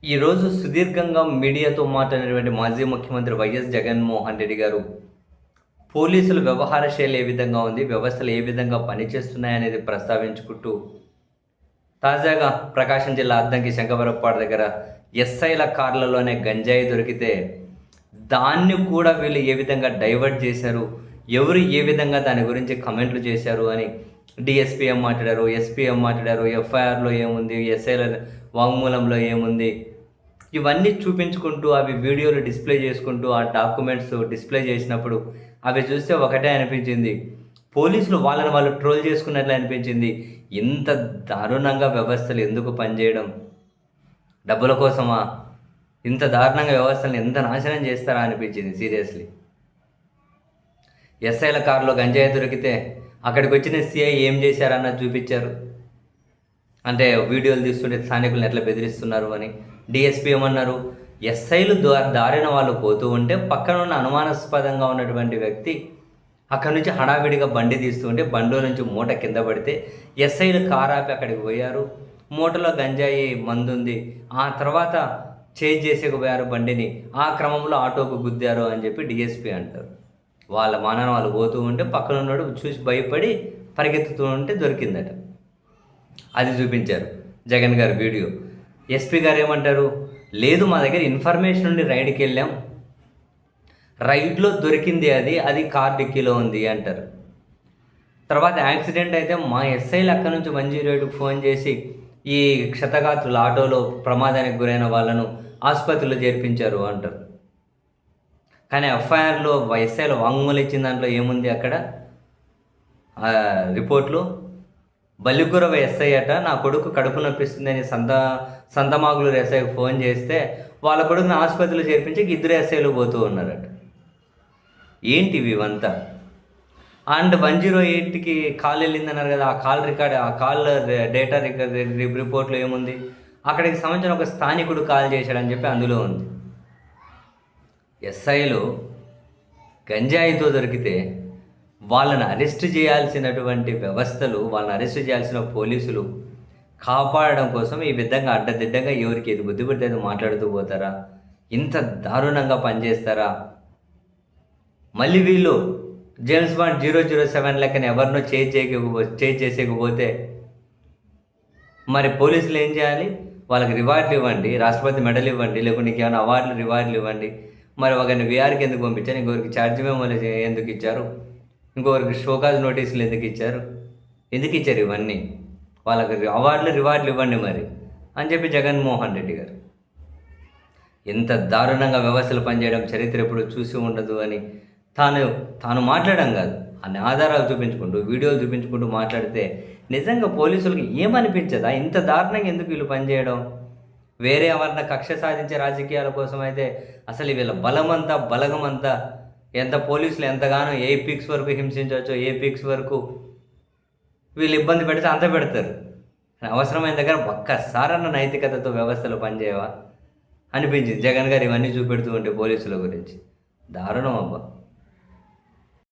ఈరోజు సుదీర్ఘంగా మీడియాతో మాట్లాడినటువంటి మాజీ ముఖ్యమంత్రి వైఎస్ జగన్మోహన్ రెడ్డి గారు పోలీసుల వ్యవహార శైలి ఏ విధంగా ఉంది, వ్యవస్థలు ఏ విధంగా పనిచేస్తున్నాయనేది ప్రస్తావించుకుంటూ తాజాగా ప్రకాశం జిల్లా అద్దంకి శంకవరప్పాడు దగ్గర ఎస్ఐల కార్లలోనే గంజాయి దొరికితే దాన్ని కూడా వీళ్ళు ఏ విధంగా డైవర్ట్ చేశారు, ఎవరు ఏ విధంగా దాని గురించి కమెంట్లు చేశారు అని డిఎస్పీ ఏం మాట్లాడారు, ఎస్పీ ఏం మాట్లాడారు, ఎఫ్ఐఆర్లో ఏముంది, ఎస్ఐల వాంగ్మూలంలో ఏముంది, ఇవన్నీ చూపించుకుంటూ అవి వీడియోలు డిస్ప్లే చేసుకుంటూ ఆ డాక్యుమెంట్స్ డిస్ప్లే చేసినప్పుడు అవి చూస్తే ఒకటే అనిపించింది, పోలీసులు వాళ్ళని వాళ్ళు ట్రోల్ చేసుకున్నట్లు అనిపించింది. ఇంత దారుణంగా వ్యవస్థలు ఎందుకు పనిచేయడం, డబ్బుల కోసమా? ఇంత దారుణంగా వ్యవస్థలను ఎంత నాశనం చేస్తారా అనిపించింది సీరియస్లీ. ఎస్ఐల కారులో గంజాయి దొరికితే అక్కడికి వచ్చిన సిఐ ఏం చేశారన్నది చూపించారు. అంటే వీడియోలు తీస్తుంటే స్థానికులను ఎట్లా బెదిరిస్తున్నారు అని. డిఎస్పీ ఏమన్నారు, ఎస్ఐలు దారిన వాళ్ళు పోతూ ఉంటే పక్కన ఉన్న అనుమానాస్పదంగా ఉన్నటువంటి వ్యక్తి అక్కడి నుంచి హడావిడిగా బండి తీస్తుంటే బండిలో నుంచి మూట కింద పడితే ఎస్ఐలు కారు ఆపి అక్కడికి పోయారు, మూటలో గంజాయి మందుంది, ఆ తర్వాత చేంజ్ చేసేకపోయారు బండిని, ఆ క్రమంలో ఆటోకు గుద్దారు అని చెప్పి డిఎస్పీ అంటారు. వాళ్ళ మానాన వాళ్ళు పోతూ ఉంటే పక్కన ఉన్నాడు చూసి భయపడి పరిగెత్తుతూ ఉంటే దొరికిందట. అది చూపించారు జగన్ గారి వీడియో. ఎస్పీ గారు ఏమంటారు, లేదు మా దగ్గర ఇన్ఫర్మేషన్ నుండి రైడ్కి వెళ్ళాం, రైడ్లో దొరికింది అది కార్ డిక్కీలో ఉంది అంటారు. తర్వాత యాక్సిడెంట్ అయితే మా ఎస్ఐలు అక్కడి నుంచి 108కి ఫోన్ చేసి ఈ క్షతగాత్రులు ఆటోలో ప్రమాదానికి గురైన వాళ్ళను ఆసుపత్రిలో చేర్పించారు అంటారు. కానీ ఎఫ్ఐఆర్లో ఎస్ఐలో వాంగ్మూలం ఇచ్చిన దాంట్లో ఏముంది, అక్కడ రిపోర్ట్లో బల్లిగురవ ఎస్ఐ అట నా కొడుకు కడుపు నొప్పిస్తుందని సంతమాగులూరు ఎస్ఐకి ఫోన్ చేస్తే వాళ్ళ కొడుకుని ఆసుపత్రిలో చేర్పించి 2 ఎస్ఐలు పోతూ ఉన్నారట. ఏంటివి ఇవంతా? అండ్ 108కి కాల్ వెళ్ళిందన్నారు కదా, ఆ కాల్ డేటా రిపోర్ట్లో ఏముంది, అక్కడికి సంబంధించిన ఒక స్థానికుడు కాల్ చేశాడని చెప్పి అందులో ఉంది. ఎస్ఐలు గంజాయితో దొరికితే వాళ్ళని అరెస్ట్ చేయాల్సినటువంటి వ్యవస్థలు, వాళ్ళని అరెస్ట్ చేయాల్సిన పోలీసులు కాపాడడం కోసం ఈ విధంగా అడ్డదిడ్డంగా ఎవరికి ఏది బుద్ధి పడితే మాట్లాడుతూ పోతారా? ఇంత దారుణంగా పనిచేస్తారా? మళ్ళీ వీళ్ళు జేమ్స్ బాండ్ 007 లెక్కన ఎవరినో చేసేయకపోతే మరి పోలీసులు ఏం చేయాలి? వాళ్ళకి రివార్డులు ఇవ్వండి, రాష్ట్రపతి మెడల్ ఇవ్వండి, లేకుంటే నీకు ఏమైనా అవార్డులు రివార్డులు ఇవ్వండి. మరి ఒకరిని విఆర్కి ఎందుకు పంపించారు, ఇంకొకరికి ఛార్జ్ మెమోలు ఎందుకు ఇచ్చారు, ఇంకొకరికి షోకాజ్ నోటీసులు ఎందుకు ఇచ్చారు ఇవన్నీ? వాళ్ళకి అవార్డులు రివార్డులు ఇవ్వండి మరి అని చెప్పి జగన్మోహన్ రెడ్డి గారు. ఎంత దారుణంగా వ్యవస్థలు పనిచేయడం చరిత్ర ఎప్పుడు చూసి ఉండదు అని తాను మాట్లాడడం కాదు, అన్ని ఆధారాలు చూపించుకుంటూ వీడియోలు చూపించుకుంటూ మాట్లాడితే నిజంగా పోలీసులకి ఏమనిపించదా? ఇంత దారుణంగా ఎందుకు వీళ్ళు పనిచేయడం? వేరే ఎవరన్నా కక్ష సాధించే రాజకీయాల కోసం అయితే అసలు వీళ్ళ బలగమంతా ఎంత పోలీసులు ఎంతగానో ఏ పీక్స్ వరకు హింసించవచ్చో, ఏ పీక్స్ వరకు వీళ్ళు ఇబ్బంది పెడితే అంత పెడతారు. అవసరమైన దగ్గర ఒక్కసారన్న నైతికతతో వ్యవస్థలు పనిచేయవా అనిపించింది జగన్ గారు ఇవన్నీ చూపెడుతూ ఉంటే పోలీసుల గురించి. దారుణం అబ్బా.